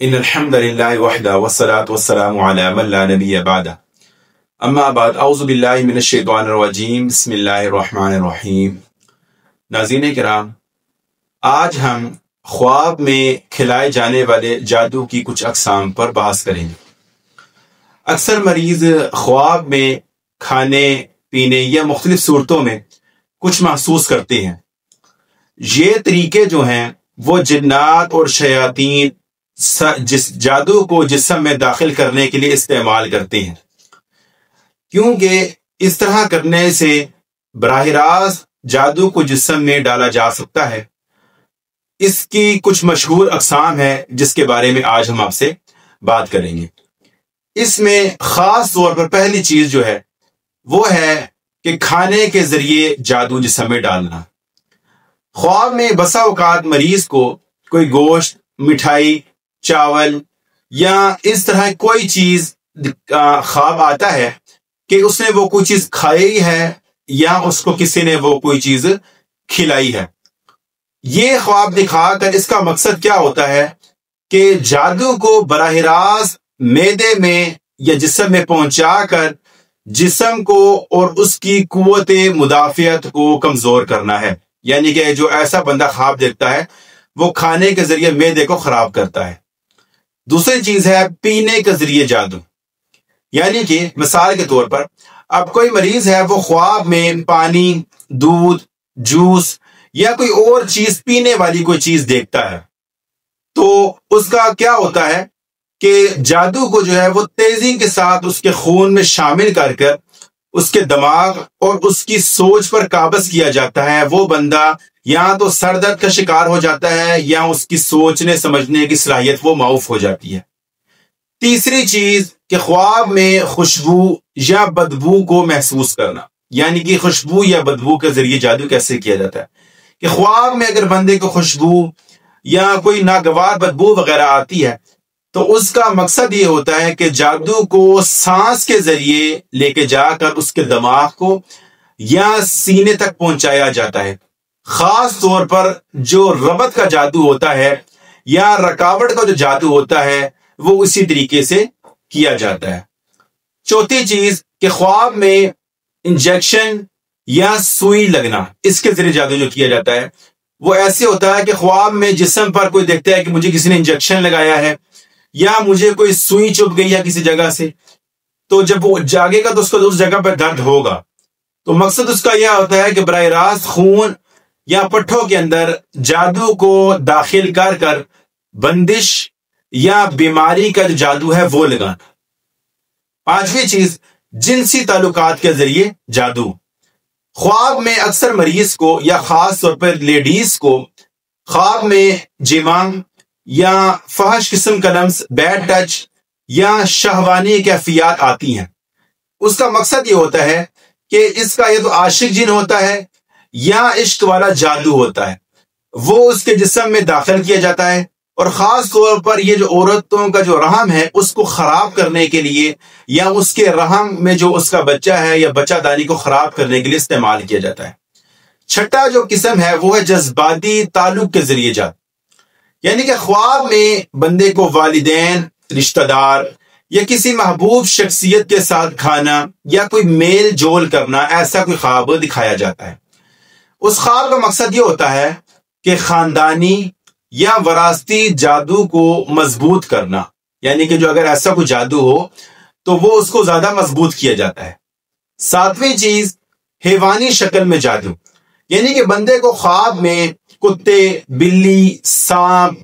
ان الحمد للہ وحدہ والصلاة والسلام علی من لا نبی بعدہ اما بعد اعوذ باللہ من الشیطان الرجیم بسم اللہ الرحمن الرحیم۔ ناظرین کرام، آج ہم خواب میں کھلائے جانے والے جادو کی کچھ اقسام پر بحث کریں گے۔ اکثر مریض خواب میں کھانے پینے یا مختلف صورتوں میں کچھ محسوس کرتے ہیں۔ یہ طریقے جو ہیں وہ جنات اور شیاطین جس جادو کو جسم میں داخل کرنے کے لیے استعمال کرتے ہیں، کیونکہ اس طرح کرنے سے براہ راست جادو کو جسم میں ڈالا جا سکتا ہے۔ اس کی کچھ مشہور اقسام ہیں جس کے بارے میں آج ہم آپ سے بات کریں گے۔ اس میں خاص طور پر پہلی چیز جو ہے وہ ہے کہ کھانے کے ذریعے جادو جسم میں ڈالنا۔ خواب میں بسا اوقات مریض کو کوئی گوشت، مٹھائی، چاول یا اس طرح کوئی چیز خواب آتا ہے کہ اس نے وہ کوئی چیز کھائی ہے یا اس کو کسی نے وہ کوئی چیز کھلائی ہے۔ یہ خواب دکھا کر اس کا مقصد کیا ہوتا ہے کہ جادو کو براہ راست معدے میں یا جسم میں پہنچا کر جسم کو اور اس کی قوت مدافعت کو کمزور کرنا ہے۔ یعنی کہ جو ایسا بندہ خواب دیکھتا ہے وہ کھانے کے ذریعے معدے کو خراب کرتا ہے۔ دوسری چیز ہے پینے کے ذریعے جادو، یعنی کہ مثال کے طور پر اب کوئی مریض ہے، وہ خواب میں پانی، دودھ، جوس یا کوئی اور چیز پینے والی کوئی چیز دیکھتا ہے، تو اس کا کیا ہوتا ہے کہ جادو کو جو ہے وہ تیزی کے ساتھ اس کے خون میں شامل کر اس کے دماغ اور اس کی سوچ پر قابض کیا جاتا ہے۔ وہ بندہ یا تو سر درد کا شکار ہو جاتا ہے یا اس کی سوچنے سمجھنے کی صلاحیت وہ معاف ہو جاتی ہے۔ تیسری چیز کہ خواب میں خوشبو یا بدبو کو محسوس کرنا، یعنی کہ خوشبو یا بدبو کے ذریعے جادو کیسے کیا جاتا ہے کہ خواب میں اگر بندے کو خوشبو یا کوئی ناگوار بدبو وغیرہ آتی ہے تو اس کا مقصد یہ ہوتا ہے کہ جادو کو سانس کے ذریعے لے کے جا کر اس کے دماغ کو یا سینے تک پہنچایا جاتا ہے۔ خاص طور پر جو ربط کا جادو ہوتا ہے یا رکاوٹ کا جو جادو ہوتا ہے وہ اسی طریقے سے کیا جاتا ہے۔ چوتھی چیز کہ خواب میں انجیکشن یا سوئی لگنا، اس کے ذریعے جادو جو کیا جاتا ہے وہ ایسے ہوتا ہے کہ خواب میں جسم پر کوئی دیکھتا ہے کہ مجھے کسی نے انجیکشن لگایا ہے یا مجھے کوئی سوئی چبھ گئی ہے کسی جگہ سے، تو جب وہ جاگے گا تو اس کو اس جگہ پہ درد ہوگا۔ تو مقصد اس کا یہ ہوتا ہے کہ براہ راست خون یا پٹھوں کے اندر جادو کو داخل کر بندش یا بیماری کا جو جادو ہے وہ لگانا۔ پانچویں چیز جنسی تعلقات کے ذریعے جادو۔ خواب میں اکثر مریض کو یا خاص طور پر لیڈیز کو خواب میں جماع یا فحش قسم کا لمس، بیڈ ٹچ یا شہوانی کیفیات آتی ہیں۔ اس کا مقصد یہ ہوتا ہے کہ اس کا یہ تو عاشق جن ہوتا ہے یا عشق والا جادو ہوتا ہے، وہ اس کے جسم میں داخل کیا جاتا ہے، اور خاص طور پر یہ جو عورتوں کا جو رحم ہے اس کو خراب کرنے کے لیے یا اس کے رحم میں جو اس کا بچہ ہے یا بچہ دانی کو خراب کرنے کے لیے استعمال کیا جاتا ہے۔ چھٹا جو قسم ہے وہ ہے جذباتی تعلق کے ذریعے جادو، یعنی کہ خواب میں بندے کو والدین، رشتہ دار یا کسی محبوب شخصیت کے ساتھ کھانا یا کوئی میل جول کرنا، ایسا کوئی خواب دکھایا جاتا ہے۔ اس خواب کا مقصد یہ ہوتا ہے کہ خاندانی یا وراثتی جادو کو مضبوط کرنا، یعنی کہ جو اگر ایسا کوئی جادو ہو تو وہ اس کو زیادہ مضبوط کیا جاتا ہے۔ ساتویں چیز حیوانی شکل میں جادو، یعنی کہ بندے کو خواب میں کتے، بلی، سانپ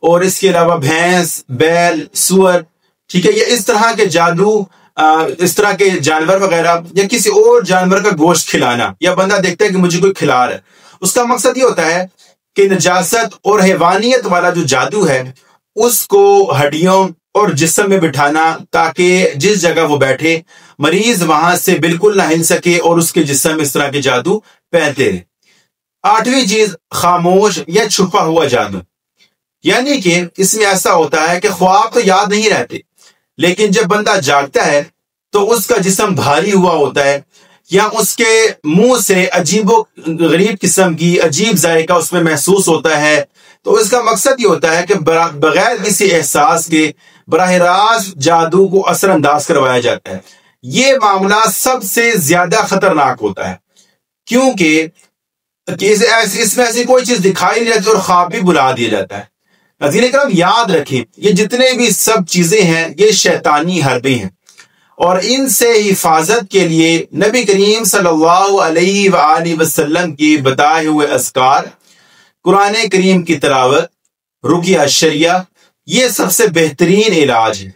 اور اس کے علاوہ بھینس، بیل، سور، ٹھیک ہے، یا اس طرح کے جادو، اس طرح کے جانور وغیرہ یا کسی اور جانور کا گوشت کھلانا، یا بندہ دیکھتا ہے کہ مجھے کوئی کھلا رہا ہے۔ اس کا مقصد یہ ہوتا ہے کہ نجاست اور حیوانیت والا جو جادو ہے اس کو ہڈیوں اور جسم میں بٹھانا، تاکہ جس جگہ وہ بیٹھے مریض وہاں سے بالکل نہ ہل سکے اور اس کے جسم میں اس طرح کے جادو پھیلتے رہے۔ آٹھویں چیز خاموش یا چھپا ہوا جادو، یعنی کہ اس میں ایسا ہوتا ہے کہ خواب تو یاد نہیں رہتے، لیکن جب بندہ جاگتا ہے تو اس کا جسم بھاری ہوا ہوتا ہے یا اس کے منہ سے عجیب و غریب قسم کی عجیب ذائقہ اس میں محسوس ہوتا ہے، تو اس کا مقصد یہ ہوتا ہے کہ بغیر کسی احساس کے براہ راست جادو کو اثر انداز کروایا جاتا ہے۔ یہ معاملہ سب سے زیادہ خطرناک ہوتا ہے، کیونکہ اس میں ایسی کوئی چیز دکھائی نہیں جاتی اور خواب بھی بلا دیا جاتا ہے۔ ناظرین کرام یاد رکھیں، یہ جتنے بھی سب چیزیں ہیں یہ شیطانی حربے ہیں، اور ان سے حفاظت کے لیے نبی کریم صلی اللہ علیہ وآلہ وسلم کی بتائے ہوئے اذکار، قرآن کریم کی تلاوت، رقیہ شریعہ، یہ سب سے بہترین علاج ہے،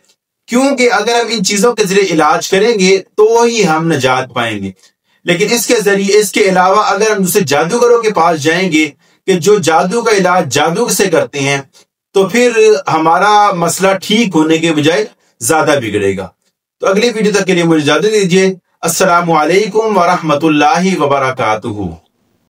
کیونکہ اگر ہم ان چیزوں کے ذریعے علاج کریں گے تو ہی ہم نجات پائیں گے۔ لیکن اس کے علاوہ اگر ہم دوسرے جادوگروں کے پاس جائیں گے کہ جو جادو کا علاج جادو سے کرتے ہیں، تو پھر ہمارا مسئلہ ٹھیک ہونے کے بجائے زیادہ بگڑے گا۔ تو اگلی ویڈیو تک کے لیے مجھے اجازت دیجیے۔ السلام علیکم ورحمۃ اللہ وبرکاتہ۔